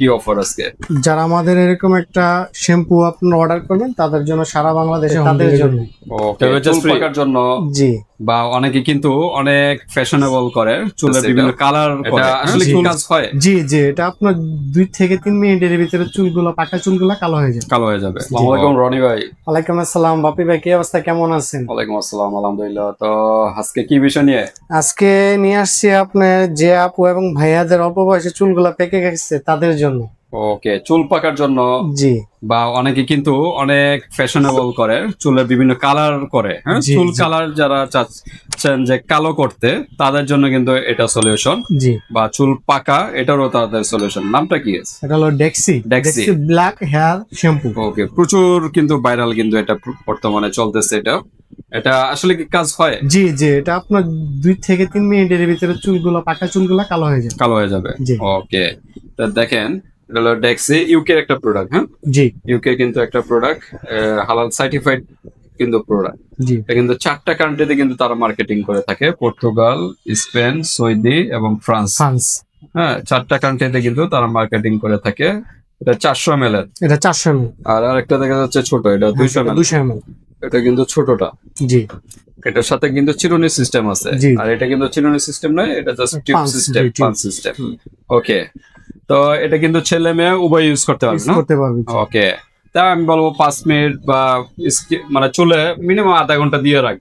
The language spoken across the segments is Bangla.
কি অফার আজকে? যারা আমাদের এরকম একটা শ্যাম্পু আপনারা অর্ডার করবেন তাদের জন্য সারা বাংলাদেশে তাদের জন্য ওকে, চুল পাকার জন্য জি বা অনেকে কিন্তু অনেক ফ্যাশনেবল করে চুলে বিভিন্ন কালার করে, আসলে কি কাজ হয়? জি জি এটা আপনার 2 থেকে 3 মিনিটের ভিতরে চুলগুলো পাকা চুলগুলো কালো হয়ে যায়। কালো হয়ে যাবে। আসসালামু আলাইকুম রনি ভাই। ওয়ালাইকুম আসসালাম বাপি ভাই, কি অবস্থা, কেমন আছেন? ওয়ালাইকুম আসসালাম, আলহামদুলিল্লাহ। তো আজকে কি বিষয় নিয়ে? আজকে নিয়ে আসছি আপনার যে আপু এবং ভাইয়াদের অল্প বয়সে চুলগুলো পেকে গেছে তাদের জন্য। ওকে, চুল পাকার জন্য জি বা অনেকে কিন্তু অনেক ফ্যাশনেবল করে চুলে বিভিন্ন কালার করে, হ্যাঁ, জি, চুল জি। কালার যারা চাচ্ছেন যে কালো করতে তাদের জন্য কিন্তু এটা সলিউশন। জি বা চুল পাকা এটারও তাদের সলিউশন। নামটা কি আছে? এটা হলো Dexe Dexe. Black hair shampoo. Okay, প্রচুর কিন্তু ভাইরাল, কিন্তু এটা বর্তমানে চলতেছে। এটা এটা আসলে কি কাজ হয়? জি জি এটা আপনার 2 থেকে 3 মিনিটের ভিতরে চুলগুলো পাকা চুলগুলো কালো হয়ে যায়। কালো হয়ে যাবে। জি ওকে, তো দেখেন এটা হলো ডেক্সি, ইউকে একটা প্রোডাক্ট। হ্যাঁ, জি ইউকে কিন্তু একটা প্রোডাক্ট, হালাল সার্টিফাইড কিন্তু প্রোডাক্ট। জি এটা কিন্তু 4টা কান্ট্রিতে কিন্তু তারা মার্কেটিং করে থাকে: পর্তুগাল, স্পেন, সৌদি এবং ফ্রান্স। ফ্রান্স। হ্যাঁ, 4টা কান্ট্রিতে কিন্তু তারা মার্কেটিং করে থাকে। এটা 400 ml এর। এটা 400 ml। আর আরেকটা দেখা যাচ্ছে ছোট, এটা 200 ml। 200 ml। এটা কিন্তু ছোটটা। জি এটার সাথে কিন্তু চিরুনি সিস্টেম আছে। জি। আর এটা কিন্তু চিরুনি সিস্টেম নয়, এটা জাস্ট টিউব পাঁচ, সিস্টেম, জি, টিউব। Punch system. ওকে, তো এটা কিন্তু ছেলে মেয়ে উভয় ইউজ করতে পারবে ইউজ না? করতে পারবে। জি। ওকে, তা আমি বলবো 5 মিনিট বা মানে চুলে মিনিমাম আধা ঘন্টা দিয়ে রাখ।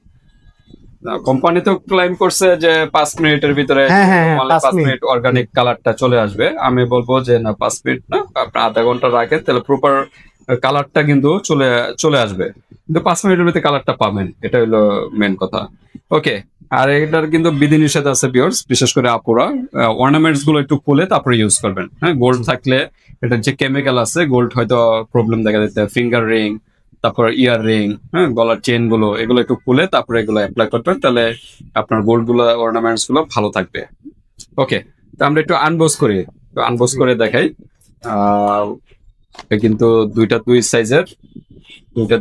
কোম্পানি তো ক্লাইম করছে যে 5 মিনিটের ভিতরে হ্যাঁ, হ্যাঁ, হ্যাঁ, 5 5 মিনিট অর্গানিক কালারটা চলে আসবে। আমি বলবো যে না, 5 মিনিট না, আপনি আধা ঘন্টা রাখেন, তাহলে প্রপার কালারটা কিন্তু চলে চলে আসবে। কিন্তু 5 মিনিটের ভিতরে কালারটা পাবেন, এটা হলো মেন কথা। ওকে, আর এটার কিন্তু বিধিনিষেধ আছে ভিউয়ার্স, বিশেষ করে আপুরা অর্নামেন্টস গুলো একটু খুলে তারপরে ইউজ করবেন। হ্যাঁ, গোল্ড থাকলে এটার যে কেমিক্যাল আছে, গোল্ড হয়তো প্রবলেম দেখা দিতে, ফিঙ্গার রিং, তারপর ইয়ার রিং, হ্যাঁ, গলার চেন গুলো, এগুলো একটু খুলে তারপরে এগুলো অ্যাপ্লাই করবেন, তাহলে আপনার গোল্ড গুলো, অর্নামেন্টস গুলো ভালো থাকবে। ওকে, তো আমরা একটু আনবক্স করি, আনবক্স করে দেখাই। আহ এটা কিন্তু দুই সাইজের,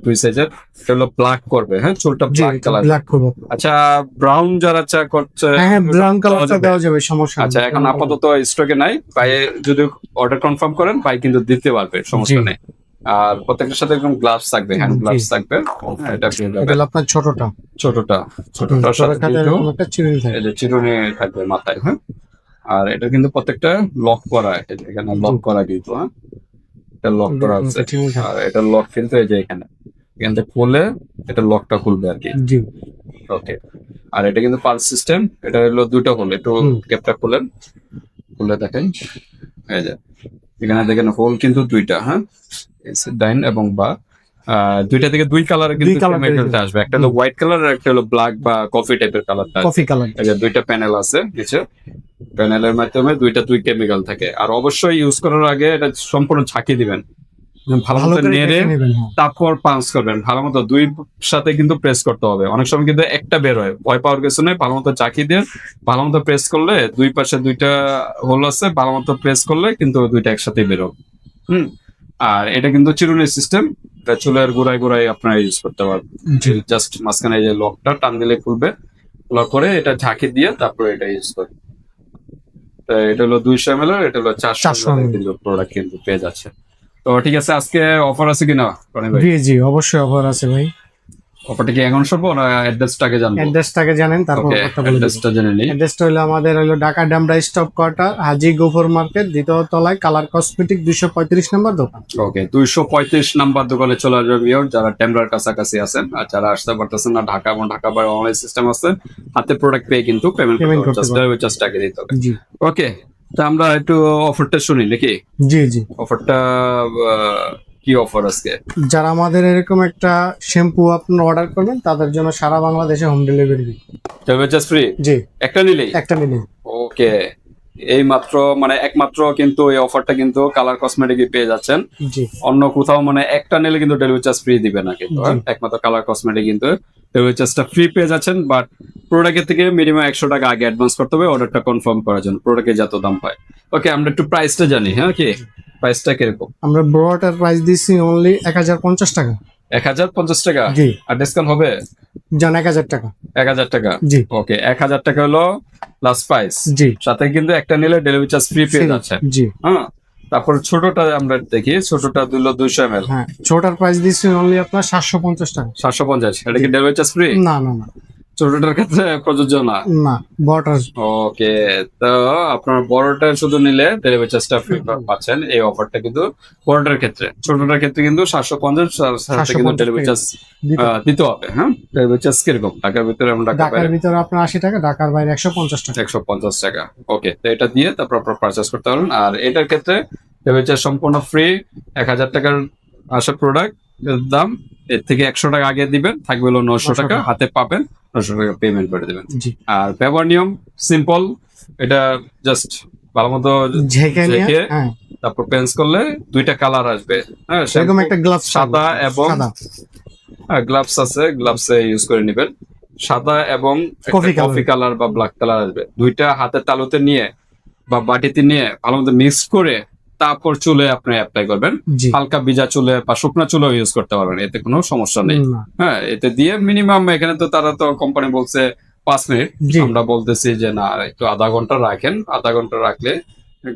দুই সাইজের। এটা হলো ব্ল্যাক করবে, হ্যাঁ, চুলটা জি ব্ল্যাক কালার। ব্ল্যাক করব। আচ্ছা, ব্রাউন যারা চা করছে, হ্যাঁ হ্যাঁ ব্রাউন কালারটা দেওয়া যাবে, সমস্যা নেই। আচ্ছা, এখন আপাতত স্টকে নাই, ভাই যদি অর্ডার কনফার্ম করেন ভাই কিন্তু দিতে পারবে, সমস্যা জি। নেই। আর প্রত্যেকটার সাথে একদম গ্লাভস থাকবে, হ্যান্ড জি। গ্লাভস থাকবে। হ্যাঁ, এটা পেয়ে এটা যাবে। হলো আপনার ছোটটা। ছোটটার সাথে ছোটটার কিন্তু এরকম একটা চিরুনি থাকে। এই যে চিরুনি থাকবে মাথায়। হ্যাঁ, আর এটা কিন্তু প্রত্যেকটা লক করা, এই যে এখানে লক করা কিন্তু, হ্যাঁ, এটা লক করা এরকম আছে। একটা চিরুনি থাকে। আর এটা লক কিন্তু এই যে এখানে, এখান থেকে খুলে এটা লকটা খুলবে আর কি। জি ওকে, আর এটা কিন্তু পালস সিস্টেম। এটা হলো দুটো হোল, একটু ক্যাপটা খুলেন, খুলে দেখেন। এই যে এখানে দেখেন হোল কিন্তু দুইটা, হ্যাঁ, ডাইন এবং বা দুইটা থেকে দুই কালারে কিন্তু কেমিক্যালটা আসবে। একটা হলো হোয়াইট কালার আর একটা হলো ব্ল্যাক বা কফি টাইপের কালারটা। Coffee colour. এই যে দুইটা প্যানেল আছে নিচে, প্যানেলের মাধ্যমে দুই কেমিক্যাল থাকে। আর অবশ্যই ইউজ করার আগে এটা সম্পূর্ণ ঝাঁকি দিবেন, ভালো ভালো মতো করে নেড়ে দেখে নেবেন। হ্যাঁ তারপর পাঞ্চ করবেন। ভালো মতো দুই সাথে কিন্তু প্রেস করতে হবে। অনেক সময় কিন্তু একটা বের হয়, ভয় পাওয়ার কিছু নেই। ভালো মতো চাকি দিয়ে ভালো মতো প্রেস করলে, দুই পাশে দুইটা হোল আছে, ভালো মতো প্রেস করলে কিন্তু দুইটা একসাথে বেরোবে। হুম, আর এটা কিন্তু চিরুনি সিস্টেম। এটা চুলের গোড়ায় গোড়ায় আপনারা ইউজ করতে পারবেন। জাস্ট মাঝখানে এই যে লকটা টান দিলে খুলবে, খোলার পরে এটা ঝাঁকি দিয়ে তারপরে এটা ইউজ করবে। তো এটা হলো 200 ml, এটা হলো 400 ml কিন্তু প্রোডাক্ট কিন্তু পেয়ে যাচ্ছে। তো ঠিক আছে, আজকে অফার আছে কিনা রনি ভাই? জি জি অবশ্যই অফার আছে ভাই। অফারটা কি এখন শুনবো না অ্যাড্রেসটাকে জানবো? অ্যাড্রেসটাকে জানেন, তারপর ওকে, কথা বলে দেব। অ্যাড্রেসটা জেনে নিই। অ্যাড্রেসটা হলো আমাদের ঢাকা ডামরা স্টপ কোয়ার্টার, হাজী গফর মার্কেট, দ্বিতীয় তলায়, কালার কসমেটিক, 235 নম্বর দোকান। ওকে, 235 নাম্বার দোকানে চলে আসবে ভিউয়ার, যারা টেমরার কাছাকাছি আছেন। আর যারা আসতে পারতেছেন না, ঢাকা এবং ঢাকা বাইরে অনলাইন সিস্টেম আছে, হাতে প্রোডাক্ট পেয়ে কিন্তু পেমেন্ট করতে করতে হবে, জাস্ট টাকা দিতে হবে। জি ওকে, তা আমরা একটু অফারটা শুনি নাকি? জি জি অফারটা কি অফার আজকে? যারা আমাদের এরকম একটা শ্যাম্পু আপনারা অর্ডার করবেন তাদের জন্য সারা বাংলাদেশে হোম ডেলিভারি। তবে জাস্ট ফ্রি জি একটা নিলেই? একটা নিলে। ওকে, এই মাত্র মানে একমাত্র কিন্তু এই অফারটা কিন্তু কালার কসমেটিকে পেয়ে যাচ্ছেন। জি অন্য কোথাও মানে একটা নিলে কিন্তু ডেলিভারি চার্জ ফ্রি দিবে না কিন্তু, জি। একমাত্র কালার কসমেটিক কিন্তু ডেলিভারি চার্জটা ফ্রি পেয়ে যাচ্ছেন। বাট প্রোডাক্টের থেকে মিনিমাম 100 টাকা আগে অ্যাডভান্স করতে হবে অর্ডারটা কনফার্ম করার জন্য, প্রোডাক্টের যত দাম হয়। ওকে, আমরা একটু প্রাইসটা জানি। হ্যাঁ, কি প্রাইসটা কিরকম? আমরা ব্রোটার প্রাইস দিচ্ছি অনলি 1050 টাকা। 1050 টাকা? জি। আর ডিসকাউন্ট হবে? জান 1000 টাকা। 1000 টাকা? জি ওকে, 1000 টাকা হলো লাস্ট প্রাইস। জি সাথে কিন্তু একটা নিলে ডেলিভারি চার্জ ফ্রি পেয়ে যাচ্ছে। জি হ্যাঁ, তারপর ছোটটা আমরা দেখি, ছোটটা দিল 200 ml হ্যাঁ, ছোটার প্রাইস দিচ্ছি অনলি আপনার 750 টাকা। 750, এটা কি ডেলিভারি চার্জ ফ্রি? না না না ছোটটার ক্ষেত্রে প্রযোজ্য না। না, বড়টা ওকে, তো আপনার বড়টা শুধু নিলে ডেলিভারি চার্জটা ফ্রি পাচ্ছেন। এই অফারটা কিন্তু বড়টার ক্ষেত্রে, ছোটটার ক্ষেত্রে কিন্তু 750 সাথে কিন্তু 750 ডেলিভারি চার্জ দিতে। দিতে হবে। হ্যাঁ, ডেলিভারি চার্জ কিরকম? ঢাকার ভিতরে আমরা ঢাকার ভিতরে আপনার 80 টাকা, ঢাকার বাইরে 150 টাকা। 150 টাকা। ওকে, তো এটা দিয়ে তারপর আপনার পারচেস করতে পারবেন। আর এটার ক্ষেত্রে ডেলিভারি চার্জ সম্পূর্ণ ফ্রি। 1000 টাকার আসা প্রোডাক্ট দাম, এর থেকে 100 টাকা আগে দিবেন, থাকবে হলো 900 টাকা, হাতে পাবেন 900 টাকা পেমেন্ট করে দেবেন। জি, আর ব্যবহার নিয়ম সিম্পল, এটা জাস্ট ভালো মতো ঝেঁকে নিয়ে, ঝেঁকে হ্যাঁ, তারপর পেন্স করলে দুইটা কালার আসবে। হ্যাঁ, এরকম একটা গ্লাভস সাদা এবং সাদা গ্লাভস আছে, গ্লাভসে ইউজ করে নেবেন। সাদা এবং Coffee colour। কফি কালার বা ব্ল্যাক কালার আসবে। দুইটা হাতের তালুতে নিয়ে বা বাটিতে নিয়ে ভালো মতো মিক্স করে তারপর চুলে আপনি অ্যাপ্লাই করবেন। জি, হালকা ভিজা চুলে বা শুকনা চুলেও ইউজ করতে পারবেন, এতে কোনো সমস্যা নেই। না, হ্যাঁ, এতে দিয়ে মিনিমাম, এখানে তো তারা তো কোম্পানি বলছে 5 মিনিট, জি, আমরা বলতেছি যে না, একটু আধা ঘন্টা রাখেন। আধা ঘন্টা রাখলে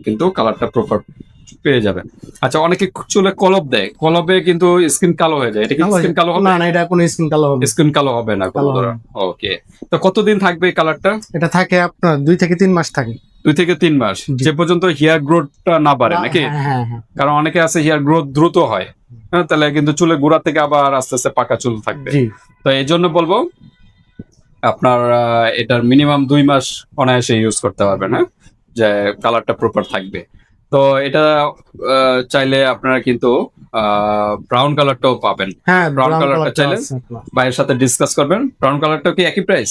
কিন্তু কালারটা প্রপার পেয়ে যাবেন। আচ্ছা, অনেকে চুলে কলপ দেয়, কলপে কিন্তু স্কিন কালো হয়ে যায়, এটা কি কালো স্কিন কালো হবে? না না, এটা কোনো স্কিন কালো হবে না। স্কিন কালো হবে না কোনো কালো হবে ধরনের। ওকে, তো কতদিন থাকবে এই কালারটা? এটা থাকে আপনার 2 থেকে 3 মাস থাকে। 2 থেকে 3 মাস, জি। যে পর্যন্ত হেয়ার গ্রোথটা না বাড়ে নাকি? হ্যাঁ হ্যাঁ হ্যাঁ, কারণ অনেকে আছে হেয়ার গ্রোথ দ্রুত হয়, হ্যাঁ, তাহলে কিন্তু চুলের গোড়া থেকে আবার আস্তে আস্তে পাকা চুল থাকবে। জি, তো এই জন্য বলবো আপনার এটার মিনিমাম 2 মাস অনায়াসে ইউজ করতে পারবেন, হ্যাঁ, যে কালারটা প্রপার থাকবে। তো এটা চাইলে আপনারা কিন্তু ব্রাউন কালারটাও পাবেন। হ্যাঁ, ব্রাউন ব্রাউন কালারটা কালারটা চাইলে আছে আপনার। ভাইয়ের সাথে ডিসকাস করবেন। ব্রাউন কালারটা কি একই প্রাইস?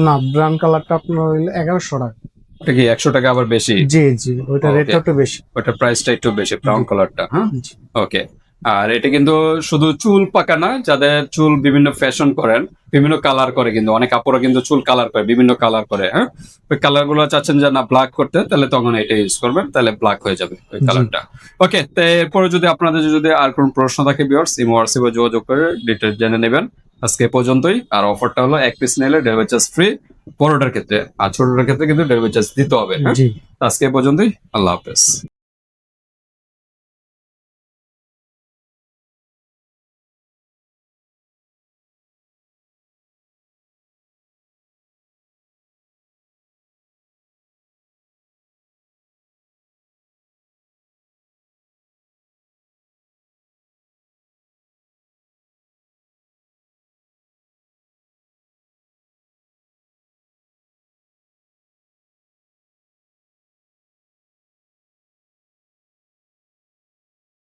না, ব্রাউন কালারটা আপনার হইলো 1100 টাকা। ওটা কি 100 টাকা আবার বেশি? জি জি, ওইটা Okay. রেটটা একটু বেশি। ওটার প্রাইসটা একটু বেশি, ব্রাউন জি। কালারটা। হ্যাঁ, জি, ওকে। আর এটা কিন্তু শুধু চুল পাকা না, যাদের চুল বিভিন্ন ফ্যাশন করেন, বিভিন্ন কালার করে, কিন্তু অনেক আপুরা কিন্তু চুল কালার করে, বিভিন্ন কালার করে। হ্যাঁ, ওই কালার গুলো চাচ্ছেন যে না ব্ল্যাক করতে, তাহলে তখন এটা ইউজ করবেন, তাহলে ব্ল্যাক হয়ে যাবে ওই জি। কালারটা। ওকে, তো এরপরে যদি আপনাদের যদি আর কোনো প্রশ্ন থাকে ভিউয়ার্স, ইমো হোয়াটসঅ্যাপে যোগাযোগ করে ডিটেলস জেনে নেবেন। আজকে এ পর্যন্তই। আর অফারটা হলো 1 পিস নিলে ডেলিভারি চার্জ ফ্রি বড়টার ক্ষেত্রে, আর ছোটটার ক্ষেত্রে কিন্তু ডেলিভারি চার্জ দিতে হবে। হ্যাঁ, জি। আজকে এ পর্যন্তই। আল্লাহ হাফেজ।